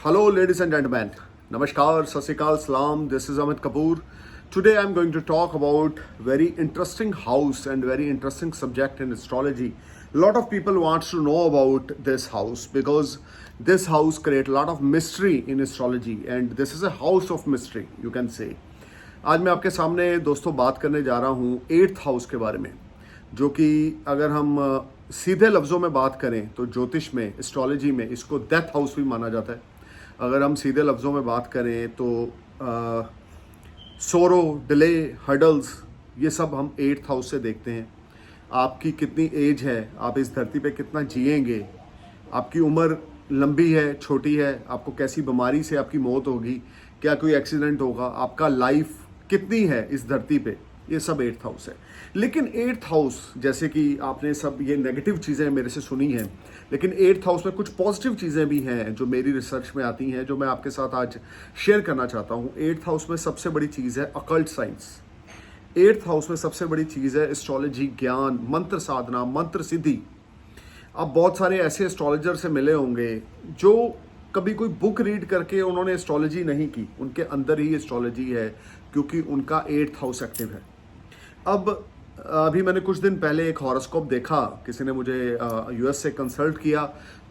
Hello, ladies and gentlemen. Namaskar, Sat Sri Akal, Salam. This is Amit Kapoor. Today, I'm going to talk about very interesting house and very interesting subject in astrology. A lot of people want to know about this house because this house creates a lot of mystery in astrology, and this is a house of mystery, you can say. आज मैं आपके सामने दोस्तों बात करने जा रहा हूँ 8th हाउस के बारे में, जो कि अगर हम सीधे लफ्ज़ों में बात करें तो ज्योतिष में, एस्ट्रोलॉजी में इसको डेथ हाउस भी माना जाता है। अगर हम सीधे लफ्ज़ों में बात करें तो सोरो, डिले, हर्डल्स, ये सब हम 8th हाउस से देखते हैं। आपकी कितनी एज है, आप इस धरती पे कितना जिएंगे, आपकी उम्र लंबी है, छोटी है, आपको कैसी बीमारी से आपकी मौत होगी, क्या कोई एक्सीडेंट होगा, आपका लाइफ कितनी है इस धरती पे, ये सब 8th हाउस है। लेकिन 8th हाउस, जैसे कि आपने सब ये नेगेटिव चीज़ें मेरे से सुनी हैं, लेकिन 8th हाउस में कुछ पॉजिटिव चीज़ें भी हैं जो मेरी रिसर्च में आती हैं, जो मैं आपके साथ आज शेयर करना चाहता हूँ। 8th हाउस में सबसे बड़ी चीज़ है अकल्ट साइंस। 8th हाउस में सबसे बड़ी चीज़ है एस्ट्रोलॉजी, ज्ञान, मंत्र साधना, मंत्र सिद्धि। आप बहुत सारे ऐसे एस्ट्रोलॉजर से मिले होंगे जो कभी कोई बुक रीड करके उन्होंने एस्ट्रोलॉजी नहीं की, उनके अंदर ही एस्ट्रोलॉजी है, क्योंकि उनका 8th हाउस एक्टिव है। अब अभी मैंने कुछ दिन पहले एक हॉरोस्कोप देखा, किसी ने मुझे यूएस से कंसल्ट किया,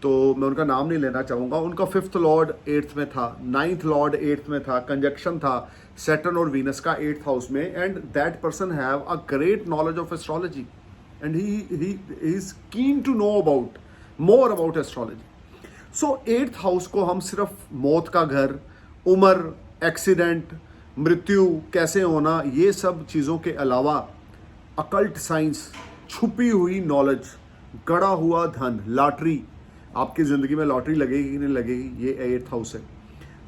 तो मैं उनका नाम नहीं लेना चाहूँगा। उनका 5th लॉर्ड 8th में था, 9th लॉर्ड 8th में था, कंजक्शन था सैटर्न और वीनस का 8th हाउस में, and that person have a great knowledge of astrology and he is keen to know about more about astrology. So 8th house को हम सिर्फ मौत का घर, उम्र, एक्सीडेंट, मृत्यु कैसे होना, ये सब चीज़ों के अलावा अकल्ट साइंस, छुपी हुई नॉलेज, गड़ा हुआ धन, लॉटरी, आपकी ज़िंदगी में लॉटरी लगेगी कि नहीं लगेगी, ये 8th हाउस है।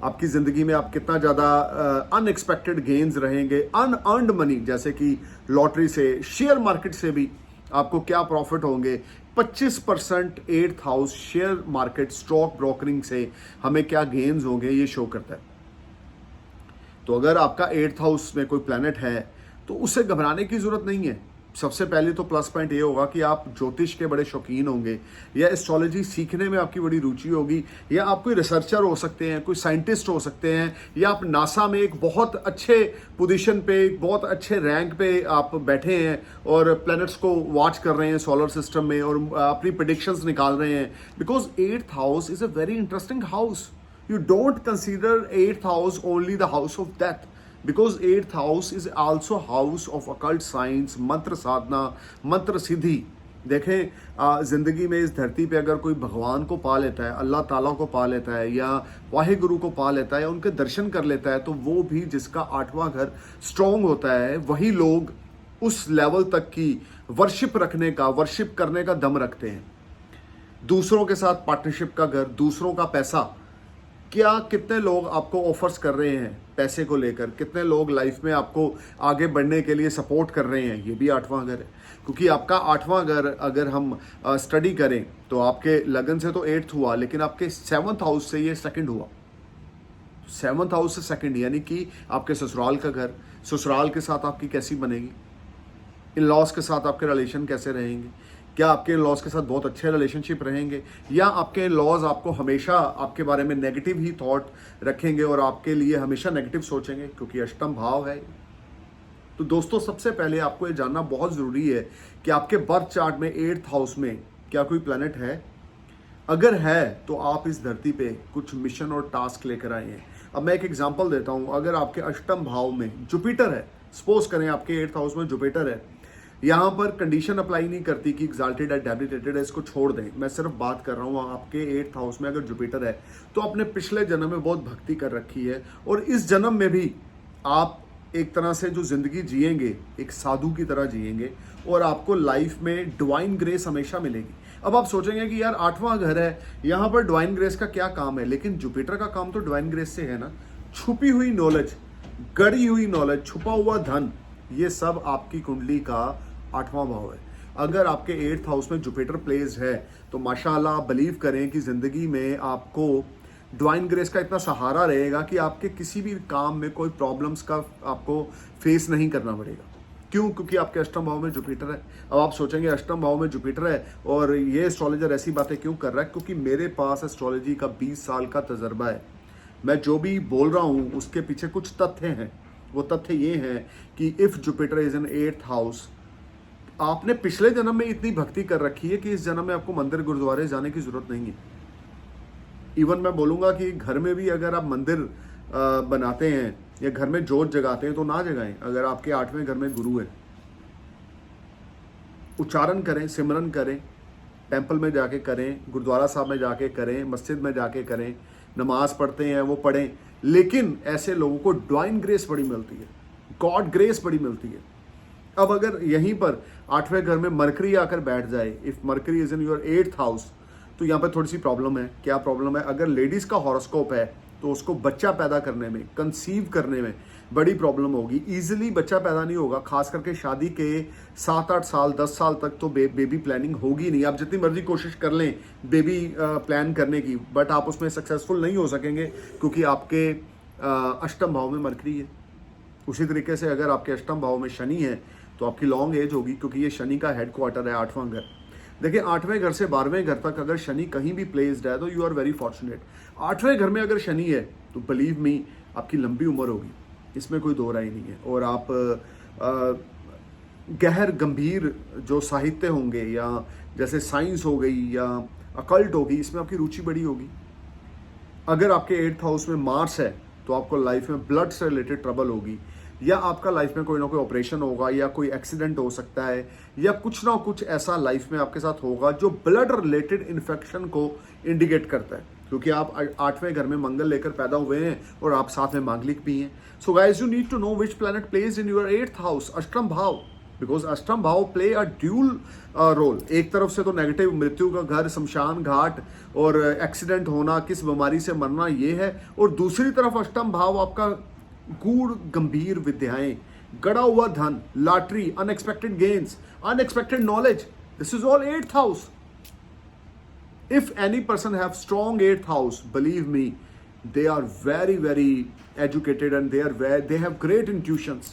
आपकी ज़िंदगी में आप कितना ज़्यादा अनएक्सपेक्टेड गेन्स रहेंगे, अनअर्न्ड मनी, जैसे कि लॉटरी से, शेयर मार्केट से भी आपको क्या प्रॉफिट होंगे। 25% 8th house share market, stock brokering से हमें क्या गेन्स होंगे, ये शो करता है। तो अगर आपका 8th हाउस में कोई प्लैनेट है तो उससे घबराने की जरूरत नहीं है। सबसे पहले तो प्लस पॉइंट ये होगा कि आप ज्योतिष के बड़े शौकीन होंगे, या एस्ट्रोलॉजी सीखने में आपकी बड़ी रुचि होगी, या आप कोई रिसर्चर हो सकते हैं, कोई साइंटिस्ट हो सकते हैं, या आप नासा में एक बहुत अच्छे पोजीशन पे, एक बहुत अच्छे रैंक पे आप बैठे हैं और प्लैनेट्स को वॉच कर रहे हैं सोलर सिस्टम में और अपनी प्रेडिक्शंस निकाल रहे हैं। Because 8th house is a very interesting house. You don't consider 8th house only the house of death, because 8th house is also house of occult science, मंत्र साधना, मंत्र सिद्धि। देखें, ज़िंदगी में इस धरती पे अगर कोई भगवान को पा लेता है, अल्लाह ताला को पा लेता है, या वाहे गुरु को पा लेता है, या उनके दर्शन कर लेता है, तो वो भी जिसका 8वां घर स्ट्रॉन्ग होता है, वही लोग उस लेवल तक की वर्शिप रखने का, वर्शिप करने का दम रखते हैं। दूसरों के साथ पार्टनरशिप का घर, दूसरों का पैसा, क्या कितने लोग आपको ऑफर्स कर रहे हैं पैसे को लेकर, कितने लोग लाइफ में आपको आगे बढ़ने के लिए सपोर्ट कर रहे हैं, ये भी 8वां घर है। क्योंकि आपका 8वां घर अगर हम स्टडी करें तो आपके लगन से तो 8th हुआ, लेकिन आपके 7th हाउस से ये 2nd हुआ। 7th हाउस से 2nd, यानी कि आपके ससुराल का घर, ससुराल के साथ आपकी कैसी बनेगी, इन लॉज के साथ आपके रिलेशन कैसे रहेंगे, क्या आपके लॉज के साथ बहुत अच्छे रिलेशनशिप रहेंगे, या आपके लॉज आपको हमेशा आपके बारे में नेगेटिव ही थॉट रखेंगे और आपके लिए हमेशा नेगेटिव सोचेंगे, क्योंकि अष्टम भाव है। तो दोस्तों, सबसे पहले आपको ये जानना बहुत ज़रूरी है कि आपके बर्थ चार्ट में 8th हाउस में क्या कोई प्लैनेट है। अगर है तो आप इस धरती पे कुछ मिशन और टास्क लेकर आए हैं। अब मैं एक एग्जाम्पल देता हूँ। अगर आपके अष्टम भाव में जुपिटर है, सपोज करें आपके 8th हाउस में जुपिटर है, यहाँ पर कंडीशन अप्लाई नहीं करती कि एग्जाल्टेड है, डेबिलिटेटेड है, इसको छोड़ दें। मैं सिर्फ बात कर रहा हूँ आपके 8th हाउस में अगर जुपिटर है तो आपने पिछले जन्म में बहुत भक्ति कर रखी है, और इस जन्म में भी आप एक तरह से जो जिंदगी जिएंगे एक साधु की तरह जिएंगे, और आपको लाइफ में डिवाइन ग्रेस हमेशा मिलेगी। अब आप सोचेंगे कि यार 8वां घर है, यहाँ पर डिवाइन ग्रेस का क्या काम है, लेकिन जुपिटर का काम तो डिवाइन ग्रेस से है ना। छुपी हुई नॉलेज, गड़ी हुई नॉलेज, छुपा हुआ धन, ये सब आपकी कुंडली का 8वां भाव है। अगर आपके 8th हाउस में जुपिटर प्लेस है तो माशाल्लाह आप बिलीव करें कि ज़िंदगी में आपको डिवाइन ग्रेस का इतना सहारा रहेगा कि आपके किसी भी काम में कोई प्रॉब्लम्स का आपको फेस नहीं करना पड़ेगा। क्यों? क्योंकि आपके अष्टम भाव में जुपिटर है। अब आप सोचेंगे अष्टम भाव में जुपिटर है और ये एस्ट्रोलॉजर ऐसी बातें क्यों कर रहा है? क्योंकि मेरे पास एस्ट्रोलॉजी का 20 साल का तजर्बा है। मैं जो भी बोल रहा हूँ उसके पीछे कुछ तथ्य हैं। वो तथ्य ये हैं कि if Jupiter is in 8th house, आपने पिछले जन्म में इतनी भक्ति कर रखी है कि इस जन्म में आपको मंदिर गुरुद्वारे जाने की जरूरत नहीं है। इवन मैं बोलूंगा कि घर में भी अगर आप मंदिर बनाते हैं या घर में जोत जगाते हैं तो ना जगाएं। अगर आपके 8वें घर में गुरु है, उच्चारण करें, सिमरन करें, टेंपल में जाके करें, गुरुद्वारा साहब में जाके करें, मस्जिद में जाके करें, नमाज पढ़ते हैं वो पढ़ें। लेकिन ऐसे लोगों को डिवाइन ग्रेस बड़ी मिलती है, गॉड ग्रेस बड़ी मिलती है। अब अगर यहीं पर 8वें घर में मरकरी आकर बैठ जाए, if mercury is in your 8th house, तो यहाँ पर थोड़ी सी प्रॉब्लम है। क्या प्रॉब्लम है? अगर लेडीज का हॉरोस्कोप है तो उसको बच्चा पैदा करने में, कंसीव करने में बड़ी प्रॉब्लम होगी। इजीली बच्चा पैदा नहीं होगा, खास करके शादी के 7-8 साल 10 साल तक तो बेबी प्लानिंग होगी नहीं। आप जितनी मर्जी कोशिश कर लें बेबी प्लान करने की, बट आप उसमें सक्सेसफुल नहीं हो सकेंगे क्योंकि आपके अष्टम भाव में मरकरी है। उसी तरीके से अगर आपके अष्टम भाव में शनि है तो आपकी लॉन्ग एज होगी, क्योंकि ये शनि का हेडक्वार्टर है 8वां घर। देखिए 8वें घर से 12वें घर तक अगर शनि कहीं भी प्लेस्ड है तो यू आर वेरी फॉर्चुनेट। 8वें घर में अगर शनि है तो बिलीव मी आपकी लंबी उम्र होगी, इसमें कोई दो राय नहीं है। और आप गहर गंभीर जो साहित्य होंगे या जैसे साइंस हो गई या अकल्ट होगी, इसमें आपकी रुचि बड़ी होगी। अगर आपके 8th हाउस में मार्स है तो आपको लाइफ में ब्लड से रिलेटेड ट्रबल होगी, या आपका लाइफ में कोई ना कोई ऑपरेशन होगा, या कोई एक्सीडेंट हो सकता है, या कुछ ना कुछ ऐसा लाइफ में आपके साथ होगा जो ब्लड रिलेटेड इन्फेक्शन को इंडिकेट करता है। क्योंकि आप 8वें घर में मंगल लेकर पैदा हुए हैं और आप साथ में मांगलिक भी हैं। So guys, you need to know which planet plays in your 8th house, अष्टम भाव, बिकॉज अष्टम भाव प्ले अ ड्यूल रोल। एक तरफ से तो नेगेटिव, मृत्यु का घर, शमशान घाट और एक्सीडेंट होना, किस बीमारी से मरना, ये है। और दूसरी तरफ अष्टम भाव आपका गूढ़ गंभीर विद्याएं, गड़ा हुआ धन, lottery, unexpected gains, unexpected knowledge, this is all 8th house. If any person have strong 8th house, believe me, they are very, very educated and they have great intuitions.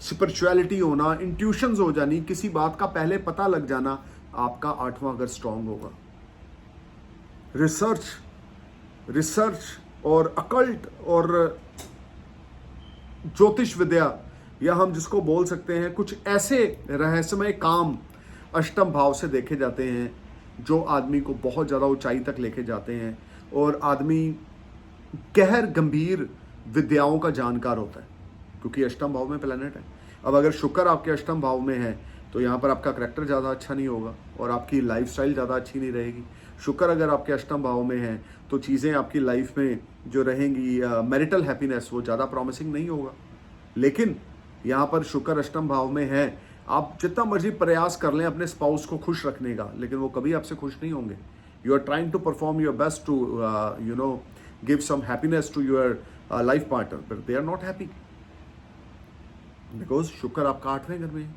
Spirituality होना, intuitions हो जानी, किसी बात का पहले पता लग जाना, आपका 8वां घर strong होगा। रिसर्च और अकल्ट और ज्योतिष विद्या, या हम जिसको बोल सकते हैं कुछ ऐसे रहस्यमय काम अष्टम भाव से देखे जाते हैं जो आदमी को बहुत ज़्यादा ऊंचाई तक लेके जाते हैं और आदमी गहर गंभीर विद्याओं का जानकार होता है, क्योंकि अष्टम भाव में प्लैनेट है। अब अगर शुक्र आपके अष्टम भाव में है तो यहाँ पर आपका करैक्टर ज़्यादा अच्छा नहीं होगा और आपकी लाइफस्टाइल ज़्यादा अच्छी नहीं रहेगी। शुक्र अगर आपके अष्टम भाव में है तो चीज़ें आपकी लाइफ में जो रहेंगी, मैरिटल हैप्पीनेस, वो ज़्यादा प्रॉमिसिंग नहीं होगा। लेकिन यहाँ पर शुक्र अष्टम भाव में है, आप जितना मर्जी प्रयास कर लें अपने स्पाउस को खुश रखने का, लेकिन वो कभी आपसे खुश नहीं होंगे। You are trying to perform your best to give some happiness to your life partner, but they are not happy because Shukra आपका 8वें घर में है।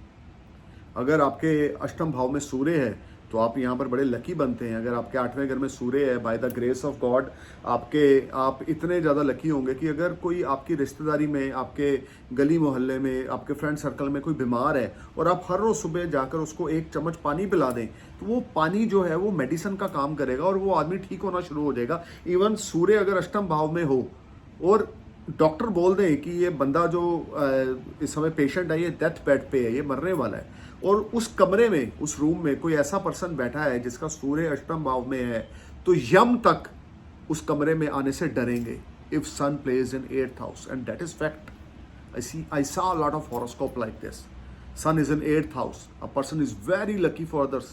अगर आपके अष्टम भाव में सूर्य है तो आप यहाँ पर बड़े लकी बनते हैं। अगर आपके 8वें घर में सूर्य है, by the grace of God आप इतने ज़्यादा लकी होंगे कि अगर कोई आपकी रिश्तेदारी में, आपके गली मोहल्ले में, आपके फ्रेंड सर्कल में कोई बीमार है और आप हर रोज़ सुबह जाकर उसको 1 चम्मच पानी पिला दें, तो वो पानी जो है वो मेडिसिन का काम करेगा और वो आदमी ठीक होना शुरू हो जाएगा। इवन सूर्य अगर अष्टम भाव में हो और डॉक्टर बोल दें कि ये बंदा जो इस समय पेशेंट है ये डेथ बेड पे है, ये मरने वाला है, और उस कमरे में, उस रूम में कोई ऐसा पर्सन बैठा है जिसका सूर्य अष्टम भाव में है, तो यम तक उस कमरे में आने से डरेंगे if sun plays in 8th house, and that is fact. I saw a lot of horoscope like this. Sun is in 8th house. A person is very lucky for others.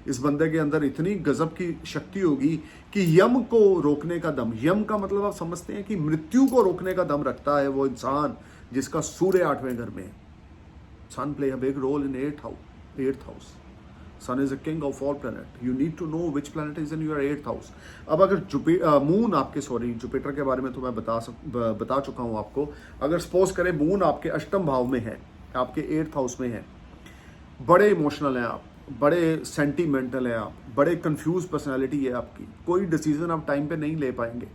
इस बंदे के अंदर इतनी गजब की शक्ति होगी कि यम को रोकने का दम, यम का मतलब आप समझते हैं कि मृत्यु को रोकने का दम रखता है वो इंसान जिसका सूर्य 8वें घर में है। Sun play a big role in 8th house. Sun is a king of all planet. You need to know which planet is in your 8th house. अब अगर मून आपके, जुपिटर के बारे में तो मैं बता चुका हूं आपको। अगर सपोज करें मून आपके अष्टम भाव में है, आपके 8th हाउस में है, बड़े इमोशनल हैं आप, बड़े सेंटीमेंटल है आप, बड़े कंफ्यूज पर्सनालिटी है आपकी, कोई डिसीजन आप टाइम पे नहीं ले पाएंगे।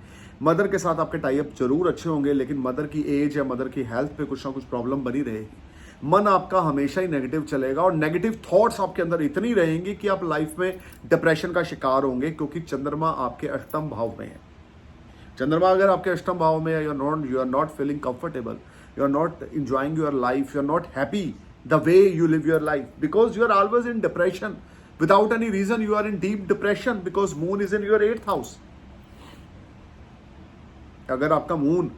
मदर के साथ आपके टाई अप जरूर अच्छे होंगे, लेकिन मदर की एज या मदर की हेल्थ पे कुछ ना कुछ प्रॉब्लम बनी रहेगी। मन आपका हमेशा ही नेगेटिव चलेगा और नेगेटिव थॉट्स आपके अंदर इतनी रहेंगी कि आप लाइफ में डिप्रेशन का शिकार होंगे, क्योंकि चंद्रमा आपके अष्टम भाव में है। चंद्रमा अगर आपके अष्टम भाव में है, you are not feeling comfortable, you are not enjoying your life, you are not happy the way you live your life, because you are always in depression without any reason. You are in deep depression because moon is in your 8th house. अगर आपका moon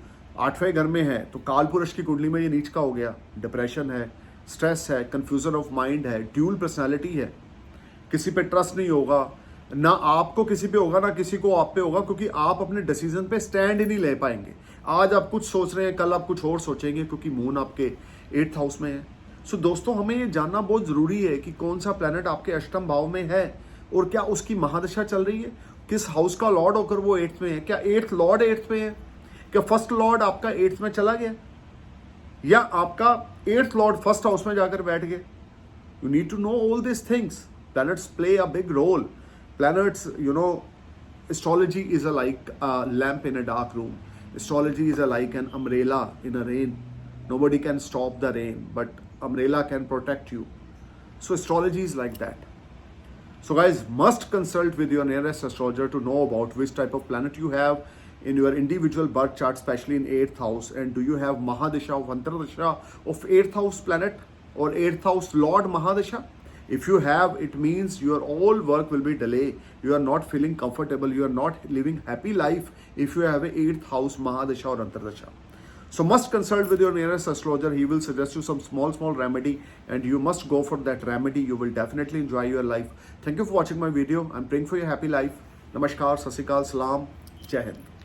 8वें घर में है तो काल पुरुष की कुंडली में ये नीच का हो गया, डिप्रेशन है, स्ट्रेस है, कंफ्यूजन ऑफ माइंड है, ड्यूल पर्सनालिटी है, किसी पे ट्रस्ट नहीं होगा, ना आपको किसी पे होगा ना किसी को आप पे होगा, क्योंकि आप अपने डिसीजन पे स्टैंड ही नहीं ले पाएंगे। आज आप कुछ सोच रहे हैं, कल आप कुछ और सोचेंगे, क्योंकि मून आपके 8th हाउस में है। सो दोस्तों, हमें ये जानना बहुत जरूरी है कि कौन सा प्लैनेट आपके अष्टम भाव में है और क्या उसकी महादशा चल रही है, किस हाउस का लॉर्ड होकर वो 8th में है, क्या 8th लॉर्ड 8th में है, क्या फर्स्ट लॉर्ड आपका 8th में चला गया, या आपका 8th लॉर्ड फर्स्ट हाउस में जाकर बैठ गए। You need to know all this things. Planets play a big role. Planets, astrology is like a lamp in a dark room. Astrology is like an umbrella in a rain. Nobody can stop the rain, but umbrella can protect you. So astrology is like that. So guys, must consult with your nearest astrologer to know about which type of planet you have in your individual birth chart, especially in 8th house. And do you have Mahadasha of Antardasha of 8th house planet or 8th house Lord Mahadasha? If you have, it means your all work will be delayed. You are not feeling comfortable. You are not living happy life if you have a 8th house Mahadasha or Antardasha. So must consult with your nearest astrologer. He will suggest you some small remedy, and you must go for that remedy. You will definitely enjoy your life. Thank you for watching my video. I'm praying for your happy life. Namaskar, Sat Sri Akal, Salam, Jai Hind.